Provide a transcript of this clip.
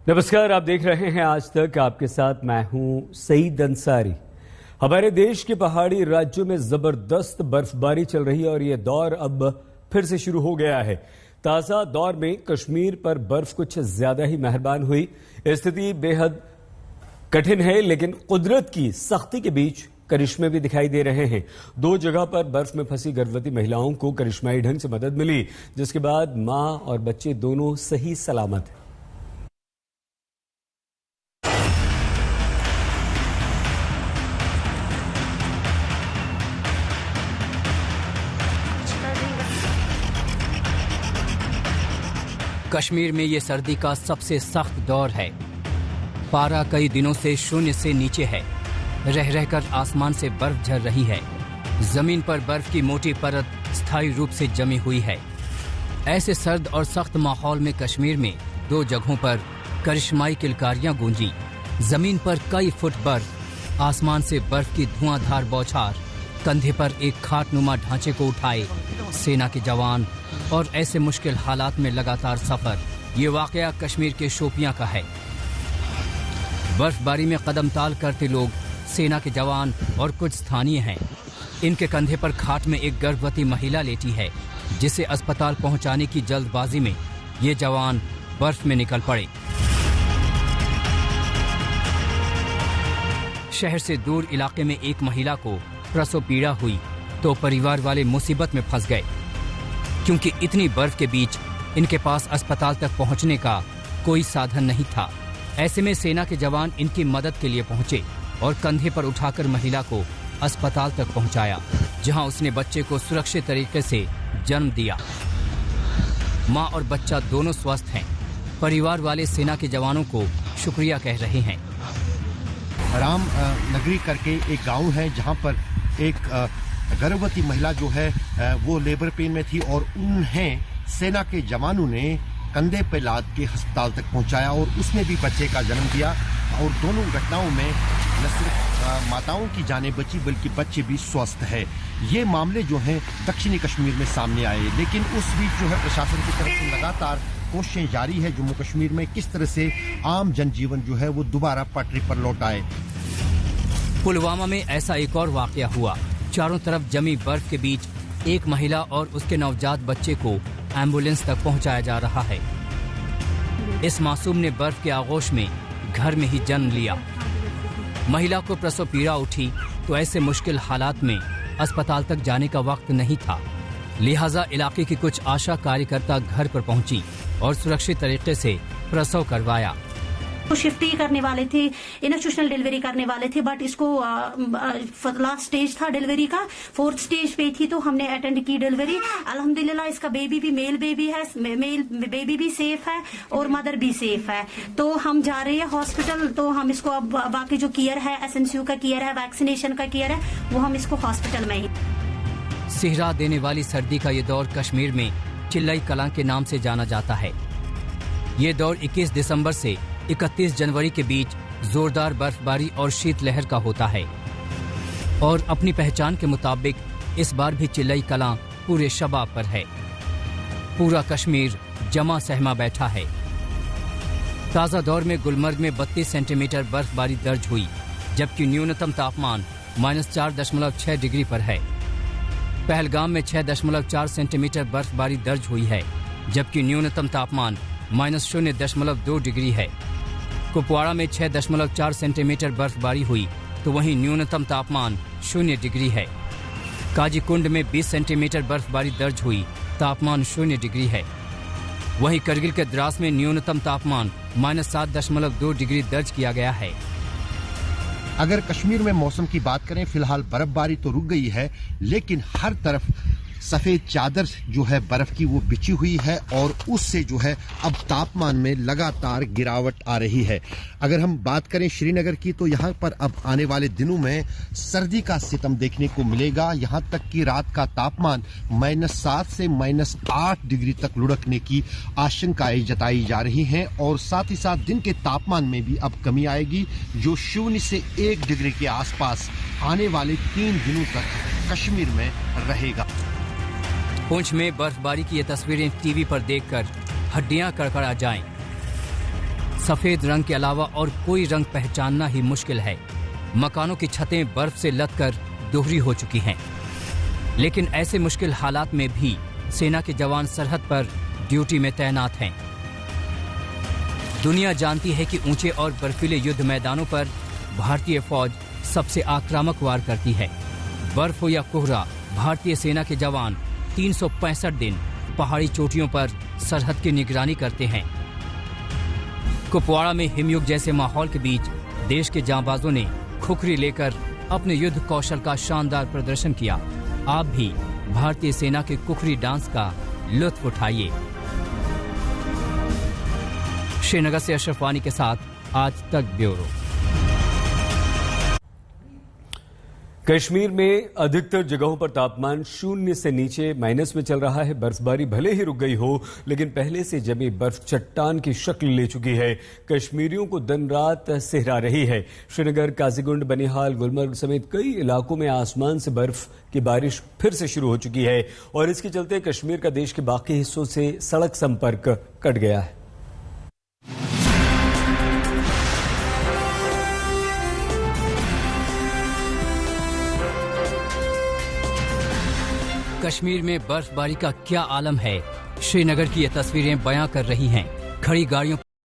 नमस्कार, आप देख रहे हैं आज तक। आपके साथ मैं हूं सईद अंसारी। हमारे देश के पहाड़ी राज्यों में जबरदस्त बर्फबारी चल रही है और यह दौर अब फिर से शुरू हो गया है। ताजा दौर में कश्मीर पर बर्फ कुछ ज्यादा ही मेहरबान हुई। स्थिति बेहद कठिन है, लेकिन कुदरत की सख्ती के बीच करिश्मे भी दिखाई दे रहे हैं। 2 जगह पर बर्फ में फंसी गर्भवती महिलाओं को करिश्माई ढंग से मदद मिली, जिसके बाद मां और बच्चे दोनों सही सलामत हैं। कश्मीर में ये सर्दी का सबसे सख्त दौर है। पारा कई दिनों से 0 से नीचे है। रह रहकर आसमान से बर्फ झर रही है। जमीन पर बर्फ की मोटी परत स्थायी रूप से जमी हुई है। ऐसे सर्द और सख्त माहौल में कश्मीर में 2 जगहों पर करिश्माई किलकारियां गूंजी। जमीन पर कई फुट बर्फ, आसमान से बर्फ की धुआंधार बौछार, कंधे पर एक खाटनुमा ढांचे को उठाए सेना के जवान और ऐसे मुश्किल हालात में लगातार सफर। ये वाकया कश्मीर के शोपियां का है। बर्फबारी में कदम ताल करते लोग सेना के जवान और कुछ स्थानीय हैं। इनके कंधे पर खाट में एक गर्भवती महिला लेटी है, जिसे अस्पताल पहुंचाने की जल्दबाजी में ये जवान बर्फ में निकल पड़े। शहर से दूर इलाके में एक महिला को प्रसव पीड़ा हुई तो परिवार वाले मुसीबत में फंस गए, क्योंकि इतनी बर्फ के बीच इनके पास अस्पताल तक पहुंचने का कोई साधन नहीं था। ऐसे में सेना के जवान इनकी मदद के लिए पहुंचे और कंधे पर उठाकर महिला को अस्पताल तक पहुंचाया, जहां उसने बच्चे को सुरक्षित तरीके से जन्म दिया। मां और बच्चा दोनों स्वस्थ हैं। परिवार वाले सेना के जवानों को शुक्रिया कह रहे हैं। राम नगरी करके एक गांव है, जहां पर एक गर्भवती महिला जो है वो लेबर पेन में थी और उन्हें सेना के जवानों ने कंधे पे लाद के अस्पताल तक पहुंचाया और उसने भी बच्चे का जन्म दिया। और दोनों घटनाओं में न सिर्फ माताओं की जानें बची, बल्कि बच्चे भी स्वस्थ है। ये मामले जो हैं दक्षिणी कश्मीर में सामने आए, लेकिन उस बीच जो है प्रशासन की तरफ से लगातार कोशिशें जारी है जम्मू कश्मीर में किस तरह से आम जनजीवन जो है वो दोबारा पटरी पर लौट आए। पुलवामा में ऐसा एक और वाकया हुआ। चारों तरफ जमी बर्फ के बीच एक महिला और उसके नवजात बच्चे को एम्बुलेंस तक पहुंचाया जा रहा है। इस मासूम ने बर्फ के आगोश में घर में ही जन्म लिया। महिला को प्रसव पीड़ा उठी तो ऐसे मुश्किल हालात में अस्पताल तक जाने का वक्त नहीं था। लिहाजा इलाके की कुछ आशा कार्यकर्ता घर पर पहुंची और सुरक्षित तरीके से प्रसव करवाया। तो शिफ्ट ही करने वाले थे, इंस्टीट्यूशनल डिलीवरी करने वाले थे, बट इसको लास्ट स्टेज था डिलीवरी का, 4th स्टेज पे थी, तो हमने अटेंड की डिलीवरी। अल्हम्दुलिल्लाह इसका बेबी भी मेल बेबी है, मेल बेबी भी सेफ है और मदर भी सेफ है। तो हम जा रहे हैं हॉस्पिटल, तो हम इसको अब बाकी जो केयर है, SNCU का केयर है, वैक्सीनेशन का केयर है, वो हम इसको हॉस्पिटल में ही। सिहरा देने वाली सर्दी का ये दौर कश्मीर में चिल्लाई कलां के नाम से जाना जाता है। ये दौर 21 दिसंबर से 31 जनवरी के बीच जोरदार बर्फबारी और शीतलहर का होता है। और अपनी पहचान के मुताबिक इस बार भी चिल्लाई कलां पूरे शबाब पर है। पूरा कश्मीर जमा सहमा बैठा है। ताजा दौर में गुलमर्ग में 32 सेंटीमीटर बर्फबारी दर्ज हुई, जबकि न्यूनतम तापमान -4.6 डिग्री पर है। पहलगाम में 6.4 सेंटीमीटर बर्फबारी दर्ज हुई है, जबकि न्यूनतम तापमान -0.2 डिग्री है। कुपवाड़ा में 6.4 सेंटीमीटर बर्फबारी हुई तो वहीं न्यूनतम तापमान 0 डिग्री है। काजीकुंड में 20 सेंटीमीटर बर्फबारी दर्ज हुई, तापमान 0 डिग्री है। वहीं करगिल के द्रास में न्यूनतम तापमान -7.2 डिग्री दर्ज किया गया है। अगर कश्मीर में मौसम की बात करें, फिलहाल बर्फबारी तो रुक गई है, लेकिन हर तरफ सफेद चादर जो है बर्फ की वो बिछी हुई है और उससे जो है अब तापमान में लगातार गिरावट आ रही है। अगर हम बात करें श्रीनगर की, तो यहाँ पर अब आने वाले दिनों में सर्दी का सितम देखने को मिलेगा। यहाँ तक कि रात का तापमान -7 से -8 डिग्री तक लुढ़कने की आशंकाएं जताई जा रही हैं और साथ ही साथ दिन के तापमान में भी अब कमी आएगी, जो 0 से 1 डिग्री के आसपास आने वाले 3 दिनों तक कश्मीर में रहेगा। पुंछ में बर्फबारी की ये तस्वीरें टीवी पर देखकर हड्डियां कड़कड़ा जाएं। सफेद रंग के अलावा और कोई रंग पहचानना ही मुश्किल है। मकानों की छतें बर्फ से लदकर दोहरी हो चुकी हैं। लेकिन ऐसे मुश्किल हालात में भी सेना के जवान सरहद पर ड्यूटी में तैनात हैं। दुनिया जानती है कि ऊंचे और बर्फीले युद्ध मैदानों पर भारतीय फौज सबसे आक्रामक वार करती है। बर्फ हो या कोहरा, भारतीय सेना के जवान 365 दिन पहाड़ी चोटियों पर सरहद की निगरानी करते हैं। कुपवाड़ा में हिमयुग जैसे माहौल के बीच देश के जांबाजों ने खुखरी लेकर अपने युद्ध कौशल का शानदार प्रदर्शन किया। आप भी भारतीय सेना के कुखरी डांस का लुत्फ उठाइए। श्रीनगर से अशरफ वानी के साथ आज तक ब्यूरो। कश्मीर में अधिकतर जगहों पर तापमान 0 से नीचे माइनस में चल रहा है। बर्फबारी भले ही रुक गई हो, लेकिन पहले से जमी बर्फ चट्टान की शक्ल ले चुकी है। कश्मीरियों को दिन रात सिहरा रही है। श्रीनगर, काजीगुंड, बनिहाल, गुलमर्ग समेत कई इलाकों में आसमान से बर्फ की बारिश फिर से शुरू हो चुकी है और इसके चलते कश्मीर का देश के बाकी हिस्सों से सड़क संपर्क कट गया है। कश्मीर में बर्फबारी का क्या आलम है, श्रीनगर की ये तस्वीरें बयां कर रही हैं। खड़ी गाड़ियों